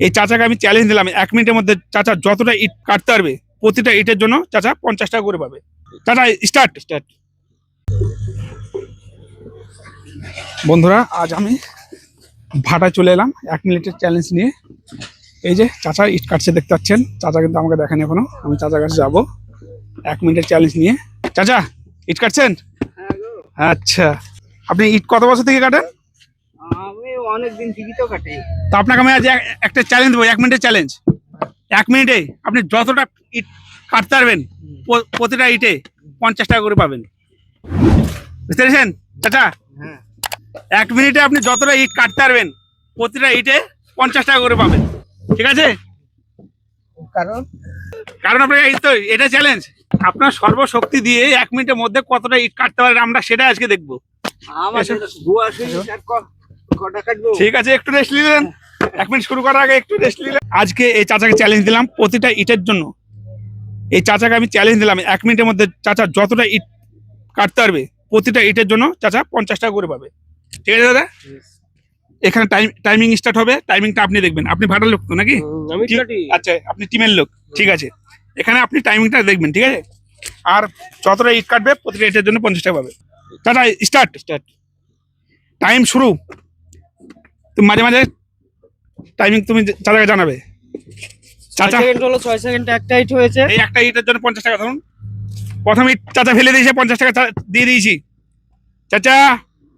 এই চাচাকে আমি চ্যালেঞ্জ দিলাম 1 মিনিটের মধ্যে চাচা যতটা ইট কাটতে পারবে প্রতিটা ইটের জন্য চাচা 50 টাকা করে পাবে। চাচা স্টার্ট স্টার্ট। বন্ধুরা আজ আমি ভাটায় চলে এলাম 1 মিনিটের চ্যালেঞ্জ নিয়ে। এই যে চাচা ইট কাটছে দেখতে পাচ্ছেন, চাচা কিন্তু আমাকে দেখেনি এখনো। আমি চাচার কাছে যাবো 1 মিনিটের চ্যালেঞ্জ নিয়ে। চাচা ইট কাটছেন? আচ্ছা, আপনি ইট কত বছর থেকে কাটেন? আমি অনেকদিন থেকে তো কাটি। তো আপনাকে আমি আজ একটা চ্যালেঞ্জ দেবো, 1 মিনিটের চ্যালেঞ্জ। 1 মিনিটে আপনি যতটা ইট কাটতে পারবেন প্রতিটা ইটে 50 টাকা করে পাবেন, বুঝতে পেরেছেন চাচা? হ্যাঁ, 1 মিনিটে আপনি যতটা ইট কাটতে পারবেন প্রতিটা ইটে 50 টাকা করে পাবেন, ঠিক আছে? কারণ কারণ আপনার এই তো এটা চ্যালেঞ্জ। আপনার সর্বশক্তি দিয়ে 1 মিনিটের মধ্যে কতটা ইট কাটতে পারেন আমরা সেটা আজকে দেখবো। আমাদের বুয়া শরীর আর কটা কাটবো? ঠিক আছে, একটু রেস্ট নিলেন। 1 মিনিট শুরু করার আগে একটু রেস্ট নিলেন। আজকে এই চাচাকে চ্যালেঞ্জ দিলাম প্রতিটা ইটের জন্য। এই চাচাকে আমি চ্যালেঞ্জ দিলাম 1 মিনিটের মধ্যে চাচা যতটা ইট কাটতে পারবে প্রতিটা ইটের জন্য চাচা 50 টাকা করে পাবে, ঠিক আছে দাদা? এখানে টাইমিং স্টার্ট হবে, টাইমিংটা আপনি দেখবেন। আপনি ভাটার লোক তো নাকি? আমি কাটি। আচ্ছা, আপনি টিমের লোক, ঠিক আছে। এখানে আপনি টাইমিংটা দেখবেন, ঠিক আছে? আর যতটা ইট কাটবে প্রতিটা ইটের জন্য 50 টাকা পাবে। চাচা স্টার্ট স্টার্ট। টাইম শুরু। তুমি মাঝে মাঝে টাইমিং তুমি চাচাকে জানাবে। চাচা 6 সেকেন্ড হলো, 6 সেকেন্ড একটা হিট হয়েছে। এই একটা ইটের জন্য 50 টাকা ধরুন। প্রথম ইট চাচা ফেলে দিয়েছে, 50 টাকা দিয়ে দিয়েছি। চাচা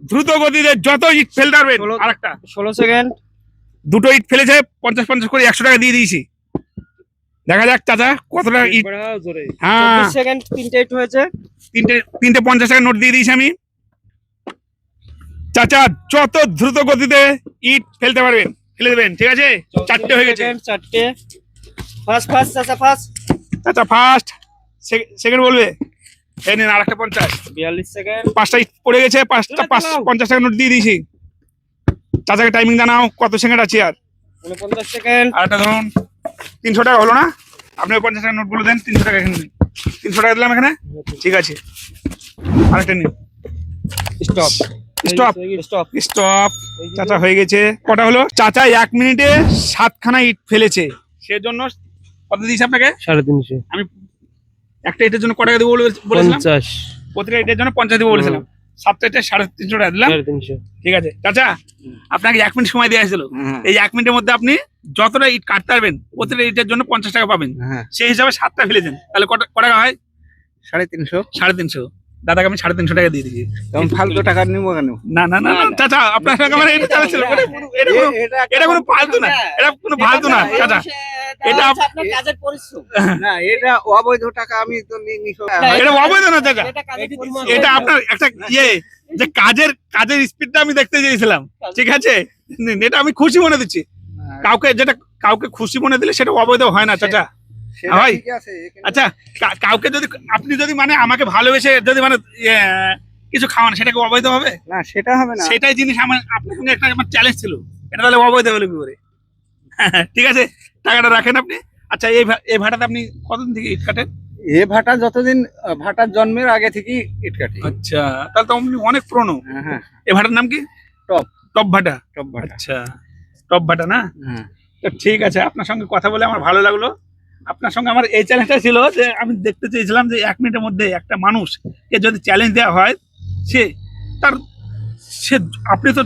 দ্রুত গতিতে যত ইট ফেলতে পারবেন। আর একটা 16 সেকেন্ড। দুটো ইট ফেলেছে, 50-50 করে 100 টাকা দিয়ে দিয়েছি। দেখা যাক চাচা কতটা ইট। হ্যাঁ, 24 সেকেন্ড, তিনটে হিট হয়েছে। তিনটে 50 টাকা নোট দিয়ে দিয়েছি আমি। চাচা যত দ্রুত গতিতে ইট ফেলতে পারবেন ফেলে দেবেন, ঠিক আছে? 4টে হয়ে গেছে। 4টে। ফার্স্ট ফার্স্ট চাচা ফার্স্ট। চাচা ফার্স্ট। সেকেন্ড বলবে? এই নিন আর একটা 50। 42 সেকেন্ড। 5টা ইট পড়ে গেছে, 5টা 50 টাকা নোট দিয়ে দিয়েছি। চাচাকে টাইমিং জানাও কত সেকেন্ড আছে আর। 49 সেকেন্ড। আর একটা ধরুন 300 টাকা হলো না? আপনি 50 টাকা নোট গুলো দেন, 300 টাকা এখানে দিন। 300 টাকা দিলাম এখানে, ঠিক আছে। আরেকটা নিন। Stop stop stop stop. চাচা হয়ে গেছে। কটা হলো? চাচা 1 মিনিটে 7খানা ইট ফেলেছে, সেজন্য কত দিয়েছি আপনাকে? 350। আমি একটা ইটের জন্য কত টাকা দেবো বলেছিলাম? 50। প্রতিটা ইটের জন্য 50 দেবো বলেছিলাম। 7টা ইটে 350 টাকা দিলাম, 350। ঠিক আছে। চাচা আপনাকে 1 মিনিট সময় দেওয়া হয়েছিল। এই 1 মিনিটের মধ্যে আপনি যতটা ইট কাটতে পারবেন প্রতিটা ইটের জন্য 50 টাকা পাবেন। সেই হিসাবে 7টা ফেলেছেন, তাহলে কত টাকা হয়? 350। 350। দাদাকে আমি 350 টাকা দিয়ে দিয়েছি। তখন ফালতু টাকা নিবো কেন? না না না না চাচা, আপনার সঙ্গে আমার এটা চালাচ্ছিল। এটা কোনো ফালতু না, এটা কোনো ফালতু না চাচা। এটা আপনার কাজের পরিশ্রম না, এটা অবৈধ টাকা আমি তো এটা অবৈধ না চাচা। এটা আপনার একটা যে কাজের স্পিডটা আমি দেখতে চেয়েছিলাম, ঠিক আছে? এটা আমি খুশি মনে দিচ্ছি। কাউকে খুশি মনে দিলে সেটা অবৈধ হয় না চাচা, ভাই। আচ্ছা, কাউকে যদি আপনি যদি মানে আমাকে ভালোবেসে যদি মানে কিছু খাওয়ান, সেটা কি অবৈধ হবে? না, সেটা হবে না। সেটাই জিনিস আমার আপনার সঙ্গে একটা আমার চ্যালেঞ্জ ছিল, এটা তাহলে অবৈধ হলো কি করে? ঠিক আছে, টাকাটা রাখেন আপনি। আচ্ছা, এই ভাটাতে আপনি কতদিন থেকে ইট কাটেন? এ ভাটা যতদিন ভাটার জন্মের আগে থেকে ইট কাটি। আচ্ছা, তাহলে তো আপনি অনেক পুরনো। হ্যাঁ। এই ভাটার নাম কি? টপ টপ ভাটা। টপ ভাটা। আচ্ছা, টপ ভাটা না? হ্যাঁ। তো ঠিক আছে, আপনার সঙ্গে কথা বলে আমার ভালো লাগলো। আপনার সঙ্গে আমার এই চ্যালেঞ্জটা ছিল যে আমি দেখতে চেয়েছিলাম যে 1 মিনিটের মধ্যে একটা মানুষকে যদি চ্যালেঞ্জ দেওয়া হয়, সে আপনি তো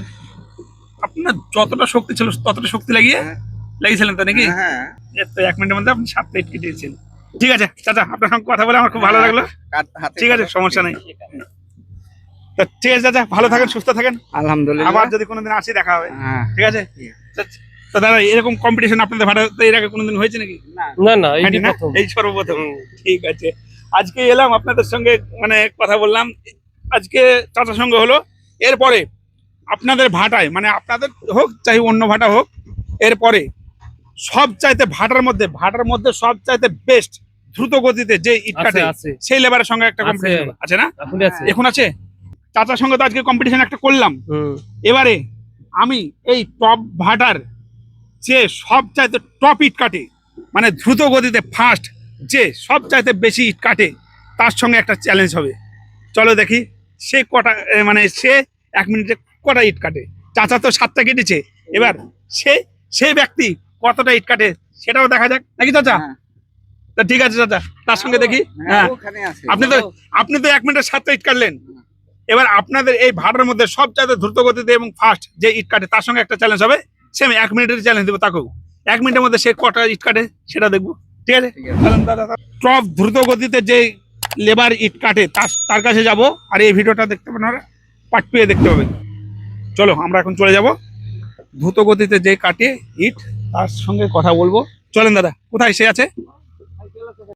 আপনার যতটা শক্তি ছিল ততটা শক্তি লাগিয়েছিলেন তো নাকি? হ্যাঁ। তো 1 মিনিটের মধ্যে আপনি 7টা ইট কেটেছেন। ঠিক আছে চাচা, আপনার সঙ্গে কথা বলে আমার খুব ভালো লাগলো। ঠিক আছে, সমস্যা নেই। তো ঠিক আছে চাচা, ভালো থাকেন, সুস্থ থাকেন। আলহামদুলিল্লাহ। আবার যদি কোনোদিন আসি দেখা হবে। হ্যাঁ। ঠিক আছে। তো দাদা এরকম কম্পিটিশন আপনাদের ভাটাতে এর আগে কোনোদিন হয়েছে নাকি? না না, এই সর্বপ্রথম। ঠিক আছে, আজকে এলাম আপনাদের সঙ্গে মানে কথা বললাম। আজকে চাচার সঙ্গে হলো। এরপরে আপনাদের ভাটায় মানে আপনাদের হোক চাই অন্য ভাটা হোক, এরপরে সব চাইতে ভাটার মধ্যে সব চাইতে বেস্ট দ্রুত গতিতে যে ইট কাটে সেই লেবারের সঙ্গে একটা কম্পিটিশন আছে না? এখন আছে। চাচার সঙ্গে তো আজকে কম্পিটিশন একটা করলাম। এবারে আমি এই টপ ভাটার যে সব চাইতে টপ ইট কাটে, মানে দ্রুত গতিতে ফাস্ট যে সব চাইতে বেশি ইট কাটে, তার সঙ্গে একটা চ্যালেঞ্জ হবে। চলো দেখি সে কটা মানে সে 1 মিনিটে কটা ইট কাটে। চাচা তো 7টা কেটেছে, এবার সেই ব্যক্তি কতটা ইট কাটে সেটাও দেখা যাক নাকি চাচা? হ্যাঁ। তা ঠিক আছে চাচা, তার সঙ্গে দেখি। হ্যাঁ, ওখানে আছে। আপনি তো 1 মিনিটে 7টা ইট কাটলেন। এবার আপনাদের এই ভাটার মধ্যে সবচাইতে দ্রুত গতিতে এবং ফাস্ট যে ইট কাটে তার সঙ্গে একটা চ্যালেঞ্জ হবে। সেম 1 মিনিটের চ্যালেঞ্জ দেবো তাকেও। 1 মিনিটের মধ্যে সে কটা ইট কাটে সেটা দেখবো, ঠিক আছে? ঠিক আছে। চলেন দাদা, টপ দ্রুত গতিতে যে লেবার ইট কাটে তার কাছে যাব, আর এই ভিডিওটা দেখতে পাবেন, পার্ট পেয়ে দেখতে পাবেন। চলো আমরা এখন চলে যাব দ্রুত গতিতে যে কাটে ইট তার সঙ্গে কথা বলবো। চলেন দাদা, কোথায় সে আছে?